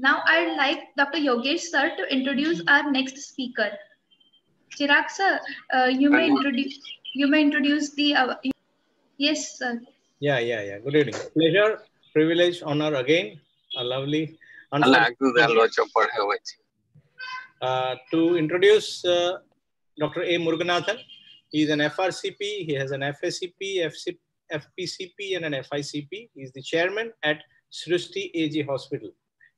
Now I'd like Dr. Yogesh sir to introduce our next speaker. Chirag sir, you may introduce the yes sir. Yeah. Good evening. Pleasure, privilege, honor again. A lovely to introduce Dr. A. Muruganathan. He is an FRCP. He has an FACP, FPCP, and an FICP. He is the chairman at Srishti AG Hospital.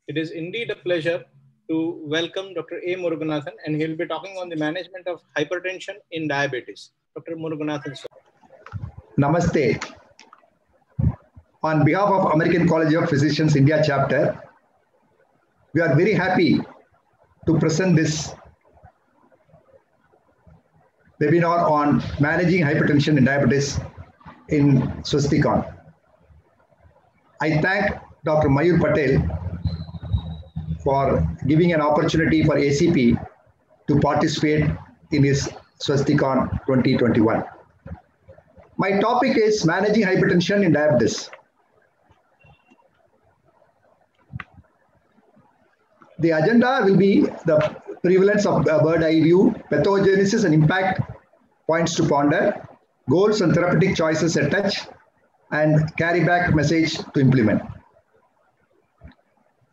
It is indeed a pleasure to welcome Dr. A. Muruganathan, and he will be talking on the management of hypertension in diabetes. Dr. Muruganathan, sir. Namaste. On behalf of American College of Physicians India chapter, we are very happy to present this webinar on managing hypertension and diabetes in Swastikon. I thank Dr. Mayur Patel for giving an opportunity for ACP to participate in his Swastikon 2021. My topic is managing hypertension in diabetes. The agenda will be the prevalence of bird eye view, pathogenesis and impact points to ponder, goals and therapeutic choices at touch, and carry back message to implement.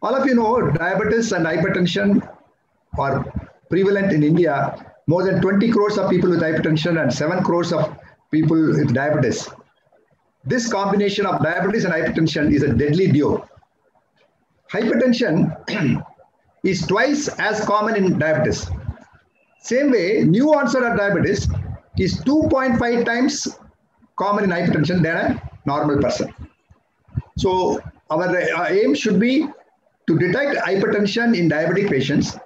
All of you know diabetes and hypertension are prevalent in India. More than 20 crores of people with hypertension and 7 crores of people with diabetes. This combination of diabetes and hypertension is a deadly duo. Hypertension is twice as common in diabetes. Same way, new onset of diabetes is 2.5 times common in hypertension than a normal person. So our aim should be to detect hypertension in diabetic patients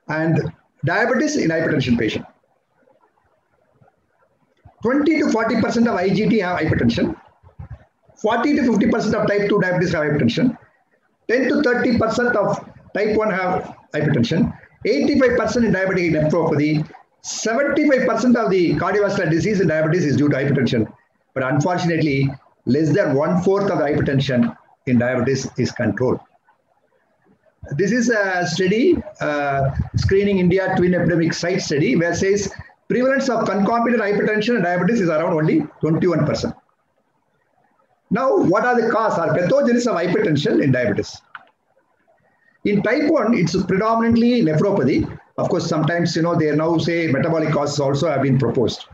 and diabetes in hypertension patients. 20 to 40% of IGT have hypertension. 40 to 50% of type 2 diabetes have hypertension. 10 to 30% of type 1 have hypertension. 85% in diabetic nephropathy. 75% of the cardiovascular disease in diabetes is due to hypertension. But unfortunately, less than 1/4 of the hypertension in diabetes is controlled. This is a study, Screening India Twin Epidemic Site study, where it says prevalence of concomitant hypertension and diabetes is around only 21%. Now, what are the causes or pathogenesis of hypertension in diabetes? In type 1, it's predominantly nephropathy. Of course, sometimes, they now say metabolic causes also have been proposed.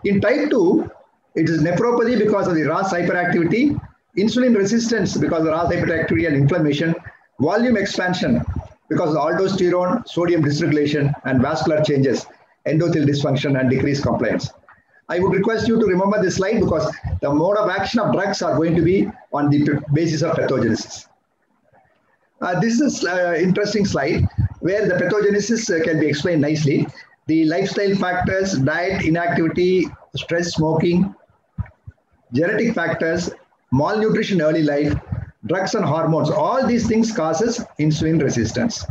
In type 2, it is nephropathy because of the RAS hyperactivity, insulin resistance because of RAS hyperactivity and inflammation, volume expansion because of aldosterone, sodium dysregulation, and vascular changes, endothelial dysfunction, and decreased compliance. I would request you to remember this slide because the mode of action of drugs are going to be on the basis of pathogenesis. This is an interesting slide where the pathogenesis can be explained nicely. The lifestyle factors, diet, inactivity, stress, smoking, genetic factors, malnutrition early life, drugs and hormones, all these things causes insulin resistance.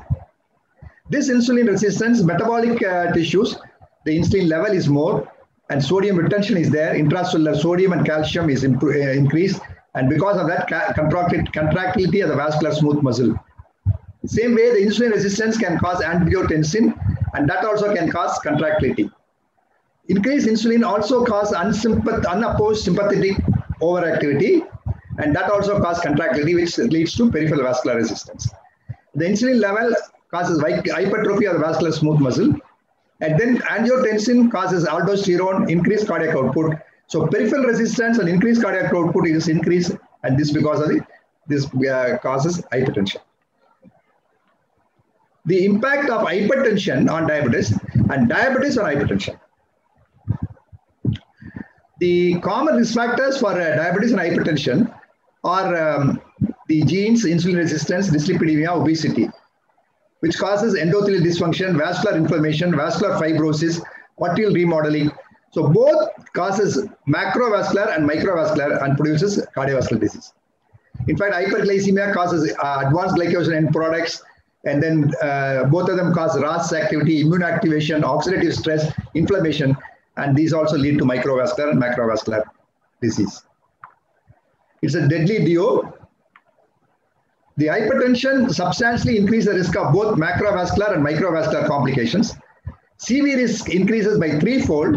This insulin resistance, metabolic tissues, the insulin level is more and sodium retention is there, intracellular sodium and calcium is increased, and because of that contractility of the vascular smooth muscle. Same way, the insulin resistance can cause angiotensin and that also can cause contractility. Increased insulin also cause unopposed sympathetic overactivity, and that also causes contractility, which leads to peripheral vascular resistance. The insulin level causes hypertrophy of the vascular smooth muscle, and then angiotensin causes aldosterone, increased cardiac output. So peripheral resistance and increased cardiac output is increased, and this because of this causes hypertension. The impact of hypertension on diabetes and diabetes on hypertension. The common risk factors for diabetes and hypertension are the genes, insulin resistance, dyslipidemia, obesity, which causes endothelial dysfunction, vascular inflammation, vascular fibrosis, arterial remodeling. So both causes macrovascular and microvascular and produces cardiovascular disease. In fact, hyperglycemia causes advanced glycogen end products, and then both of them cause RAS activity, immune activation, oxidative stress, inflammation, and these also lead to microvascular and macrovascular disease. It's a deadly duo. The hypertension substantially increases the risk of both macrovascular and microvascular complications. CV risk increases by 3-fold.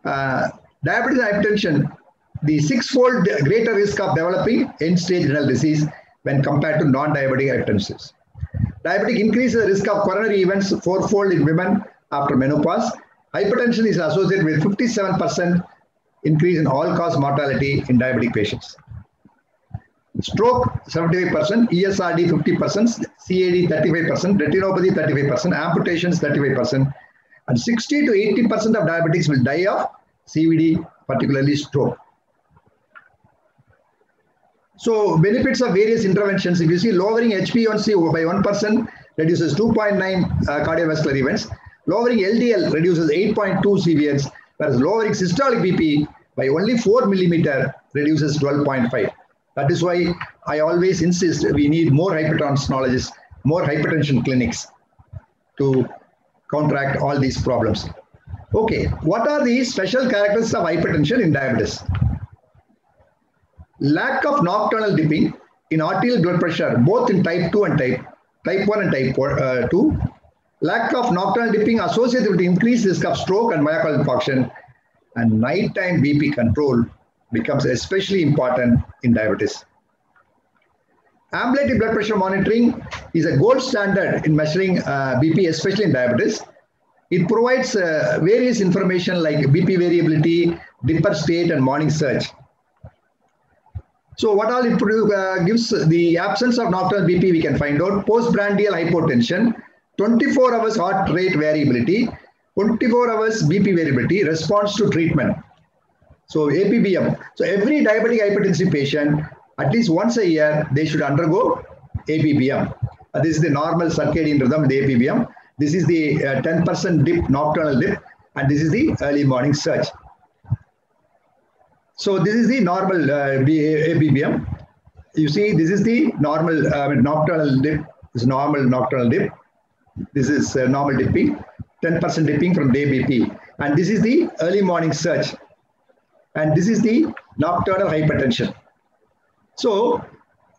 Diabetes and hypertension, the 6-fold greater risk of developing end-stage renal disease when compared to non-diabetic hypertensives. Diabetic increases the risk of coronary events 4-fold in women after menopause. Hypertension is associated with 57% increase in all-cause mortality in diabetic patients. Stroke 75%, ESRD 50%, CAD 35%, retinopathy 35%, amputations 35%, and 60 to 80% of diabetics will die of CVD, particularly stroke. So benefits of various interventions, if you see lowering HbA1c by 1% reduces 2.9 cardiovascular events, lowering LDL reduces 8.2 CVS, whereas lowering systolic BP by only 4 millimeter reduces 12.5. That is why I always insist we need more hypertensiologists, more hypertension clinics to counteract all these problems. Okay, what are the special characteristics of hypertension in diabetes? Lack of nocturnal dipping in arterial blood pressure, both in type 2 and type 1 and type 2. Lack of nocturnal dipping associated with increased risk of stroke and myocardial infarction, and nighttime BP control becomes especially important in diabetes. Ambulatory blood pressure monitoring is a gold standard in measuring BP, especially in diabetes. It provides various information like BP variability, dipper state, and morning surge. So what all it gives, the absence of nocturnal BP we can find out, postprandial hypotension, 24 hours heart rate variability, 24 hours BP variability, response to treatment. So APBM. So every diabetic hypertensive patient, at least once a year, they should undergo APBM. This is the normal circadian rhythm, the APBM. This is the 10% dip, nocturnal dip, and this is the early morning surge. So this is the normal APBM. You see, this is the normal nocturnal dip. This is normal nocturnal dip. This is normal dipping, 10% dipping from day BP. And this is the early morning surge. And this is the nocturnal hypertension. So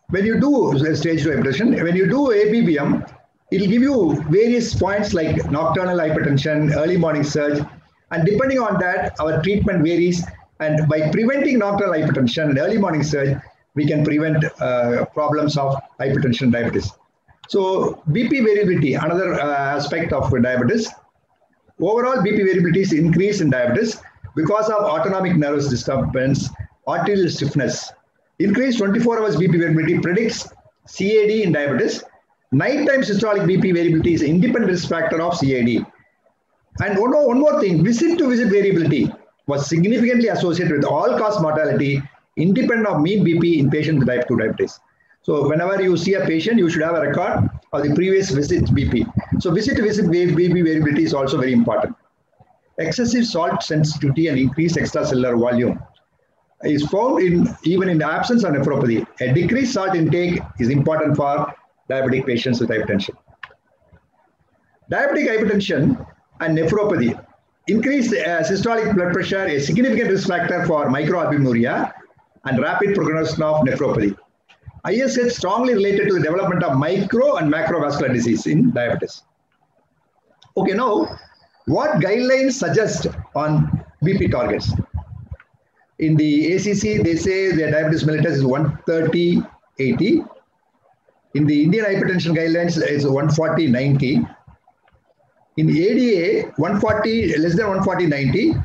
when you do stage 2 hypertension, when you do APBM, it will give you various points like nocturnal hypertension, early morning surge. And depending on that, our treatment varies. And by preventing nocturnal hypertension and early morning surge, we can prevent problems of hypertension and diabetes. So BP variability, another aspect of diabetes. Overall BP variability is increased in diabetes because of autonomic nervous disturbance, arterial stiffness. Increased 24 hours BP variability predicts CAD in diabetes. Nighttime systolic BP variability is an independent risk factor of CAD. And one more thing, visit-to-visit variability was significantly associated with all-cause mortality independent of mean BP in patients with type 2 diabetes. So whenever you see a patient, you should have a record of the previous visit BP. So visit-to-visit BP variability is also very important. Excessive salt sensitivity and increased extracellular volume is found even in the absence of nephropathy. A decreased salt intake is important for diabetic patients with hypertension. Diabetic hypertension and nephropathy. Increased systolic blood pressure, a significant risk factor for microalbuminuria and rapid progression of nephropathy. ISH strongly related to the development of micro and macrovascular disease in diabetes. Okay, now what guidelines suggest on BP targets? In the ACC, they say the diabetes mellitus is 130/80. In the Indian hypertension guidelines, it's 140/90. In ADA, 140, less than 140/90,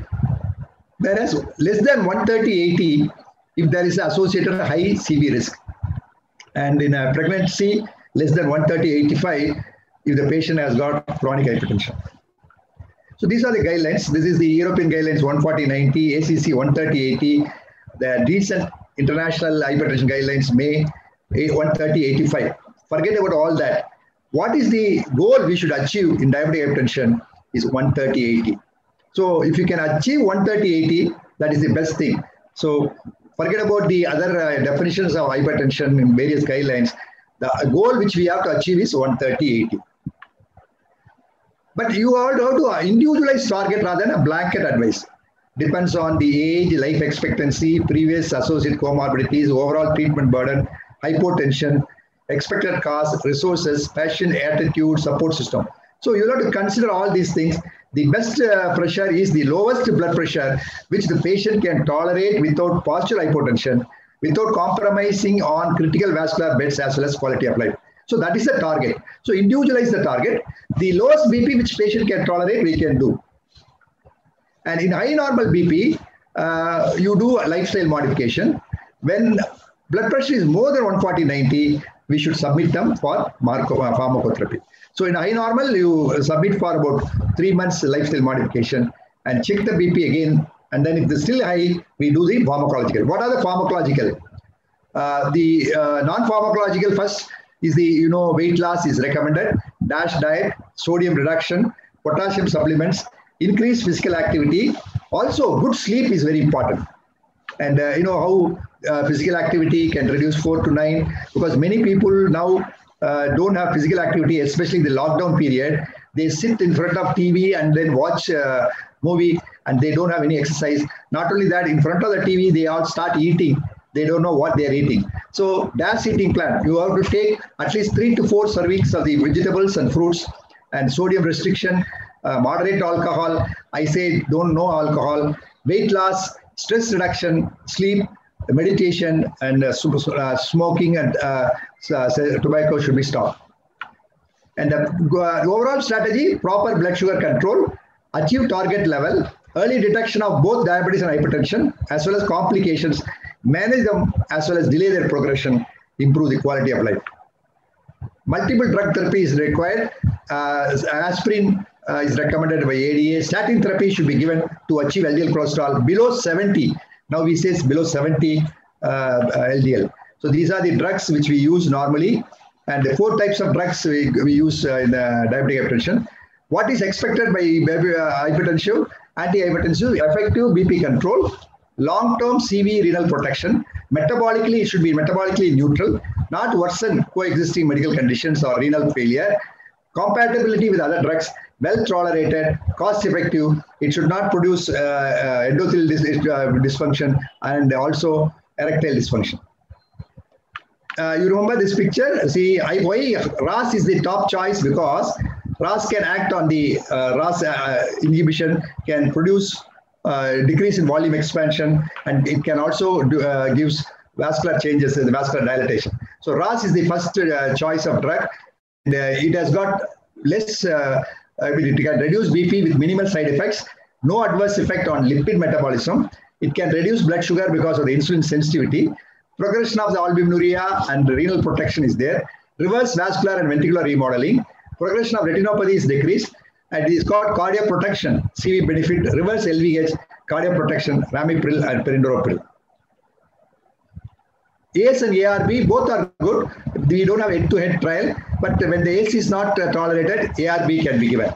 whereas less than 130/80 if there is associated high CV risk. And in a pregnancy, less than 130/85 if the patient has got chronic hypertension. So these are the guidelines. This is the European guidelines 140/90, ACC 130/80. The recent international hypertension guidelines May 130/85. Forget about all that. What is the goal we should achieve in diabetic hypertension is 130/80. So if you can achieve 130/80, that is the best thing. So forget about the other definitions of hypertension in various guidelines. The goal which we have to achieve is 130/80. But you have to individualize target rather than a blanket advice. Depends on the age, life expectancy, previous associated comorbidities, overall treatment burden, hypotension, expected cost, resources, patient attitude, support system. So you have to consider all these things. The best pressure is the lowest blood pressure, which the patient can tolerate without postural hypotension, without compromising on critical vascular beds as well as quality of life. So that is the target. So individualize the target. The lowest BP which patient can tolerate, we can do. And in high normal BP, you do a lifestyle modification. When blood pressure is more than 140/90, we should submit them for pharmacotherapy. So in high normal, you submit for about 3 months lifestyle modification and check the BP again. And then if it's still high, we do the pharmacological. What are the pharmacological? The non-pharmacological first is the, weight loss is recommended, DASH diet, sodium reduction, potassium supplements, increased physical activity. Also, good sleep is very important. And how physical activity can reduce 4 to 9, because many people now don't have physical activity, especially in the lockdown period. They sit in front of TV and then watch movie, and they don't have any exercise. Not only that, in front of the TV, they all start eating. They don't know what they're eating. So DASH eating plan, you have to take at least 3 to 4 servings of the vegetables and fruits, and sodium restriction, moderate alcohol. I say don't know alcohol, weight loss, stress reduction, sleep, meditation, and smoking and tobacco should be stopped. And the overall strategy, proper blood sugar control, achieve target level, early detection of both diabetes and hypertension, as well as complications, manage them as well as delay their progression, improve the quality of life. Multiple drug therapy is required. Aspirin is recommended by ADA. Statin therapy should be given to achieve LDL cholesterol below 70. Now we say it's below 70 LDL. So these are the drugs which we use normally. And the 4 types of drugs we use in diabetic hypertension. What is expected by hypertensive, anti-hypertensive, effective BP control, long-term CV renal protection. Metabolically, it should be metabolically neutral, not worsen coexisting medical conditions or renal failure. Compatibility with other drugs, well tolerated, cost effective. It should not produce endothelial dysfunction and also erectile dysfunction. You remember this picture? See, why RAS is the top choice, because RAS can act on the RAS inhibition, can produce decrease in volume expansion, and it can also gives vascular changes in the vascular dilatation. So RAS is the first choice of drug. And, it has got less, it can reduce BP with minimal side effects, no adverse effect on lipid metabolism. It can reduce blood sugar because of the insulin sensitivity. Progression of the albuminuria and renal protection is there. Reverse vascular and ventricular remodeling. Progression of retinopathy is decreased. And it is called cardiac protection, CV benefit, reverse LVH, cardiac protection, ramipril and perindopril. ACE and ARB, both are good. We don't have head-to-head trial, but when the ACE is not tolerated, ARB can be given.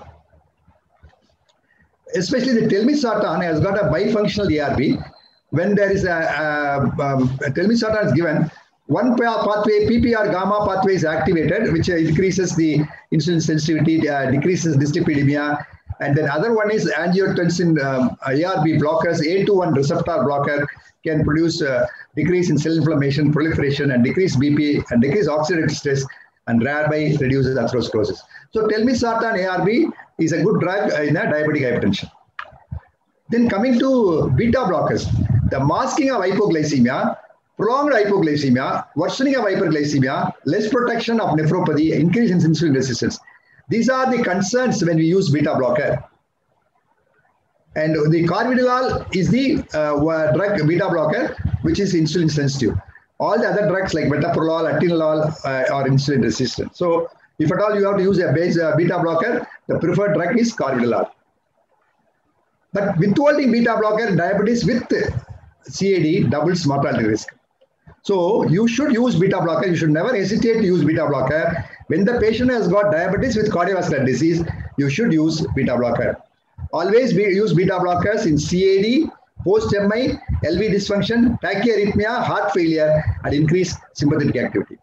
Especially the telmisartan has got a bifunctional ARB. When there is telmisartan is given, one pathway, PPR gamma pathway is activated, which increases the insulin sensitivity, decreases dyslipidemia, and then other one is angiotensin ARB blockers, A2-1 receptor blocker, can produce decrease in cell inflammation, proliferation, and decrease BP and decrease oxidative stress, and thereby reduces atherosclerosis. So telmisartan ARB is a good drug in diabetic hypertension. Then coming to beta blockers, the masking of hypoglycemia, prolonged hypoglycemia, worsening of hyperglycemia, less protection of nephropathy, increase in insulin resistance. These are the concerns when we use beta blocker. And the carvedilol is the drug beta blocker, which is insulin sensitive. All the other drugs like metoprolol, atenolol are insulin resistant. So if at all you have to use a beta blocker, the preferred drug is carvedilol. But withholding beta blocker in diabetes with CAD doubles mortality risk. So you should use beta blocker. You should never hesitate to use beta blocker. When the patient has got diabetes with cardiovascular disease, you should use beta blocker. Always use beta blockers in CAD, post-MI, LV dysfunction, tachyarrhythmia, heart failure, and increased sympathetic activity.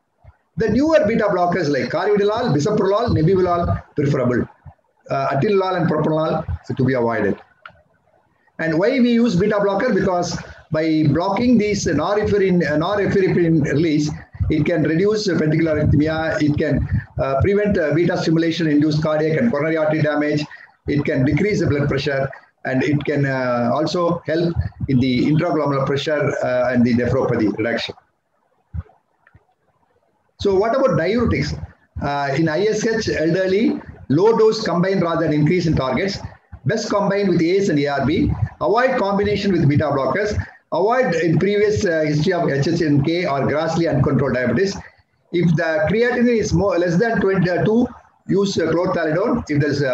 The newer beta blockers like carvedilol, bisoprolol, nebivolol, preferable. Atenolol and propranolol to be avoided. And why we use beta blocker? Because by blocking these norepinephrine release, It can reduce ventricular arrhythmia. It can prevent beta stimulation-induced cardiac and coronary artery damage. It can decrease the blood pressure, and it can also help in the intraglomerular pressure and the nephropathy reduction. So what about diuretics? In ISH elderly, low dose combine rather than increase in targets. Best combine with ACE and ARB. Avoid combination with beta blockers. Avoid in previous history of HHNK or grossly uncontrolled diabetes. If the creatinine is less than 22, use chlorthalidone. If there is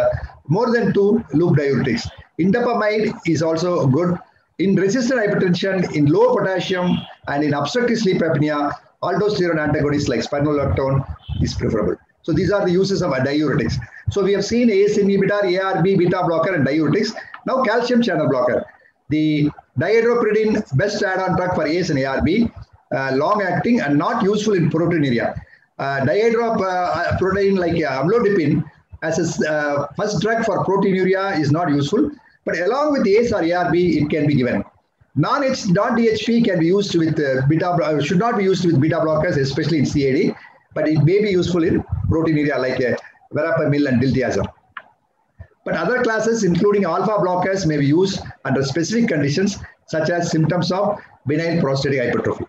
more than 2, loop diuretics. Indapamide is also good. In resistant hypertension, in low potassium, and in obstructive sleep apnea, aldosterone antagonists like spironolactone is preferable. So these are the uses of diuretics. So we have seen ACE inhibitor, ARB, beta blocker, and diuretics. Now calcium channel blocker. The dihydropyridine, best add-on drug for ACE and ARB, long-acting and not useful in proteinuria. Dihydropyridine like amlodipine as a first drug for proteinuria is not useful, but along with ACE or ARB, it can be given. Non-DHP can be used with should not be used with beta blockers, especially in CAD, but it may be useful in proteinuria like verapamil and diltiazem. But other classes, including alpha blockers, may be used under specific conditions, such as symptoms of benign prostatic hypertrophy.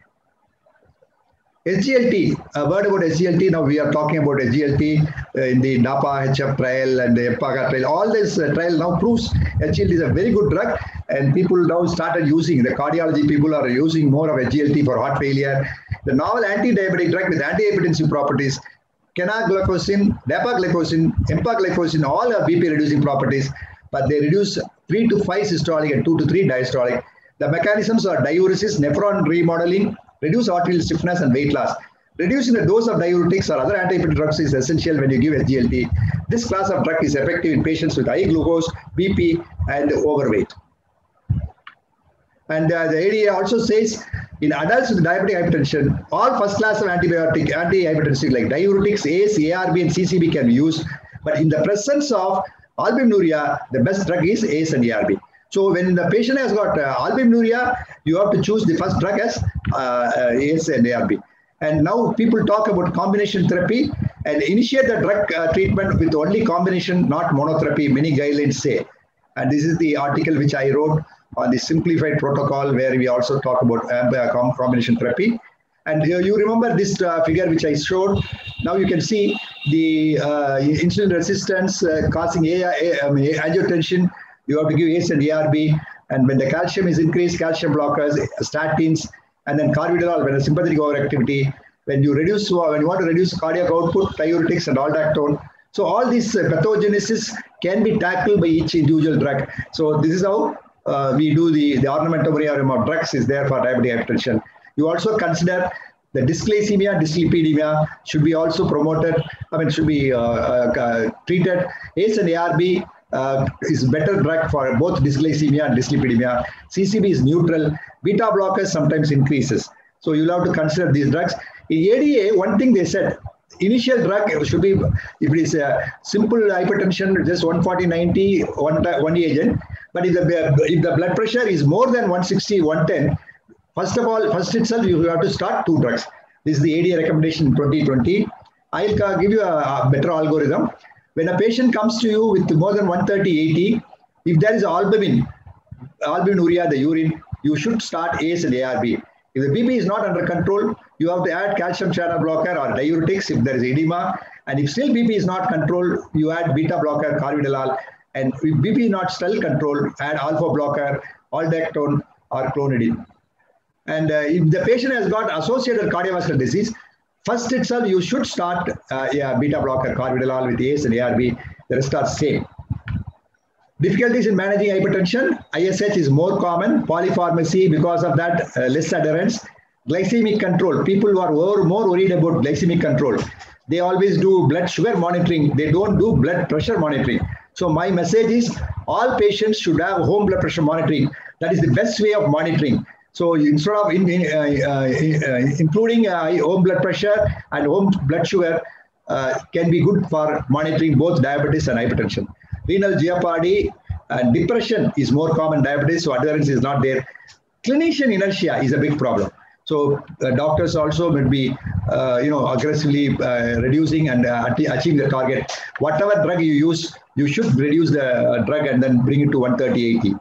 SGLT, a word about SGLT. Now we are talking about SGLT in the DAPA-HF trial and the EMPAGA trial. All this trial now proves SGLT is a very good drug, and people now started using, the cardiology people are using more of SGLT for heart failure. The novel anti-diabetic drug with antihypertensive properties, canagliflozin, dapagliflozin, empagliflozin, all have BP reducing properties, but they reduce 3 to 5 systolic and 2 to 3 diastolic. The mechanisms are diuresis, nephron remodeling, reduce arterial stiffness, and weight loss. Reducing the dose of diuretics or other antihypertensive drugs is essential when you give SGLT. This class of drug is effective in patients with high glucose, BP, and overweight. And the ADA also says in adults with diabetic hypertension, all first class of antihypertensive like diuretics, ACE, ARB, and CCB can be used. But in the presence of albuminuria, the best drug is ACE and ARB. So when the patient has got albuminuria, you have to choose the first drug as ACE and ARB. And now people talk about combination therapy and initiate the drug treatment with only combination, not monotherapy, many guidelines say. And this is the article which I wrote on the simplified protocol, where we also talk about combination therapy. And you remember this figure which I showed. Now you can see the insulin resistance causing angiotension. You have to give ACE and ARB. And when the calcium is increased, calcium blockers, statins, and then carvedilol when a sympathetic overactivity. When you want to reduce cardiac output, diuretics and aldactone. So all these pathogenesis can be tackled by each individual drug. So this is how we do the armamentarium of drugs is there for diabetic hypertension. You also consider the dysglycemia, dyslipidemia should be also promoted. Should be treated. ACE and ARB is better drug for both dysglycemia and dyslipidemia. CCB is neutral. Beta blockers sometimes increases. So you'll have to consider these drugs. In ADA, one thing they said, initial drug should be, if it is a simple hypertension, just 140/90, one agent. But if the blood pressure is more than 160, 110, first itself, you have to start 2 drugs. This is the ADA recommendation in 2020. I'll give you a better algorithm. When a patient comes to you with more than 130/80, if there is albuminuria, the urine, you should start ACE and ARB. If the BP is not under control, you have to add calcium channel blocker or diuretics if there is edema. And if still BP is not controlled, you add beta blocker, carvedilol. And if BP is not still controlled, add alpha blocker, aldactone, or clonidine. And if the patient has got associated cardiovascular disease, first itself you should start beta blocker, carvedilol with ACE and ARB. The rest are same. Difficulties in managing hypertension. ISH is more common. Polypharmacy, because of that, less adherence. Glycemic control. People who are more worried about glycemic control. They always do blood sugar monitoring. They don't do blood pressure monitoring. So my message is all patients should have home blood pressure monitoring. That is the best way of monitoring. So instead of including home blood pressure and home blood sugar can be good for monitoring both diabetes and hypertension. Renal jeopardy and depression is more common in diabetes, so adherence is not there. Clinician inertia is a big problem. So doctors also will be, aggressively reducing and achieving the target. Whatever drug you use, you should reduce the drug and then bring it to 130/80.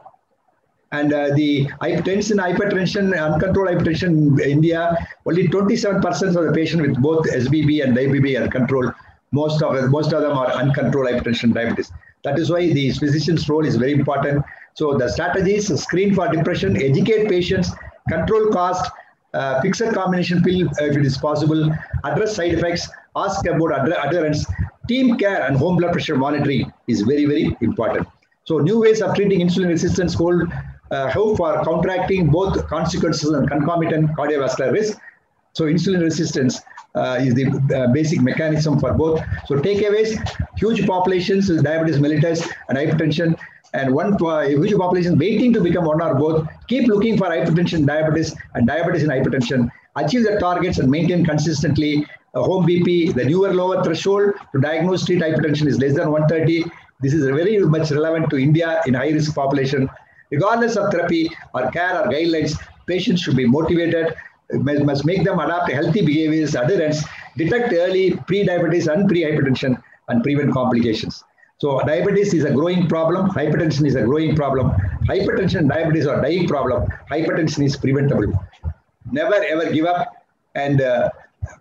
And the hypertension, uncontrolled hypertension in India, only 27% of the patients with both SBB and DIBB are controlled. Most of them are uncontrolled hypertension diabetes. That is why the physician's role is very important. So the strategies: screen for depression, educate patients, control cost, fix a combination pill if it is possible, address side effects, ask about adherence, team care, and home blood pressure monitoring is very, very important. So new ways of treating insulin resistance hold hope for counteracting both consequences and concomitant cardiovascular risk. So insulin resistance is the basic mechanism for both. So takeaways: huge populations with diabetes mellitus and hypertension, and huge population waiting to become one or both. Keep looking for hypertension, diabetes, and diabetes and hypertension. Achieve the targets and maintain consistently. Home BP, the newer lower threshold to diagnose treat hypertension is less than 130. This is very much relevant to India in high-risk population. Regardless of therapy or care or guidelines, patients should be motivated, must make them adopt healthy behaviors, adherence, detect early pre-diabetes and pre-hypertension, and prevent complications. So diabetes is a growing problem. Hypertension is a growing problem. Hypertension and diabetes are dying problem. Hypertension is preventable. Never ever give up, and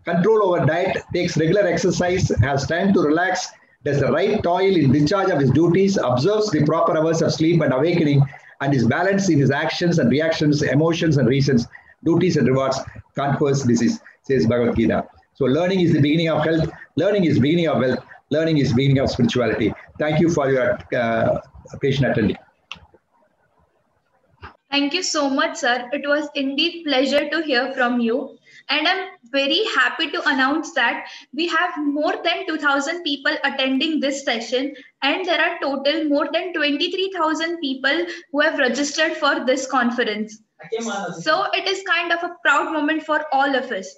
control over diet, takes regular exercise, has time to relax, does the right toil in discharge of his duties, observes the proper hours of sleep and awakening, and is balanced in his actions and reactions, emotions and reasons, duties and rewards, conquers disease, says Bhagavad Gita. So learning is the beginning of health, learning is beginning of wealth, learning is beginning of spirituality. Thank you for your patient attending. Thank you so much, sir. It was indeed pleasure to hear from you. And I'm very happy to announce that we have more than 2,000 people attending this session, and there are total more than 23,000 people who have registered for this conference. So it is kind of a proud moment for all of us.